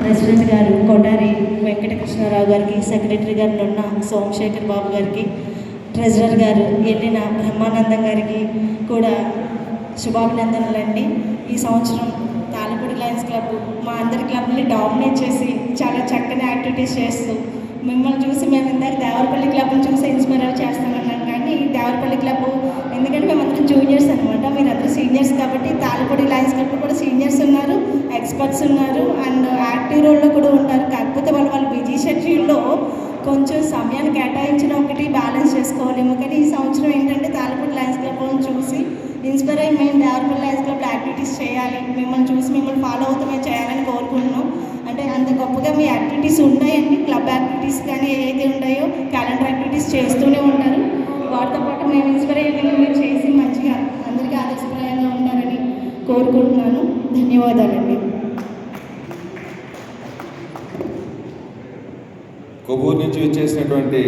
President గారు కొటారి వెంకటకృష్ణారావు గారికి, secretary గారు నున్న సోమశేఖర్ బాబు గారికి, ట్రెజరర్ గారు ఎల్లిన బ్రహ్మానందం గారికి కూడా శుభాభినందనలండి. ఈ సంవత్సరం తాళపూడి లయన్స్ క్లబ్ మా అందరి క్లబ్ని డామినేట్ చేసి చాలా చక్కని యాక్టివిటీస్ చేస్తూ, మిమ్మల్ని చూసి మేము ఇందాక దేవరపల్లి క్లబ్ని చూసి ఇన్స్పైర్ చేస్తామన్నాం. కానీ దేవరపల్లి క్లబ్ ఎందుకంటే మేమందరం జూనియర్స్ అనమాట, మీరందరూ సీనియర్స్ కాబట్టి తాళపూడి లయన్స్ క్లబ్లో కూడా సీనియర్స్ ఉన్నారు, ఎక్స్పర్ట్స్ ఉన్నారు, అండ్ యాక్టివ్ రోల్లో కూడా ఉంటారు. కాకపోతే వాళ్ళు బిజీ షెడ్యూల్లో కొంచెం సమయాన్ని కేటాయించిన ఒకటి బ్యాలెన్స్ చేసుకోవాలేమో. కానీ ఈ సంవత్సరం ఏంటంటే తాళపూడి లయన్స్ క్లబ్ని చూసి ఇన్స్పైర్ అయ్యి మేము దేవరపల్లి లయన్స్ క్లబ్లో యాక్టివిటీస్ చేయాలి, మిమ్మల్ని చూసి మిమ్మల్ని ఫాలో అవుతూ మేము చేయాలని కోరుకుంటున్నాం. అంటే అంత గొప్పగా మీ యాక్టివిటీస్ ఉన్నాయండి, క్లబ్ యాక్టివిటీస్ కానీ ఏదైతే ఉన్నాయో క్యాలెండర్ యాక్టివిటీస్ చేస్తూనే ఉంటారు. వాటితో పాటు మేము ఇన్స్పైర్ అయ్యి మీరు చేసి మంచిగా అందరికీ ఆదర్శప్రాయంగా ఉంటారని కోరుకుంటున్నాను. ధన్యవాదాలండి. కొవ్వూరు నుంచి వచ్చేసినటువంటి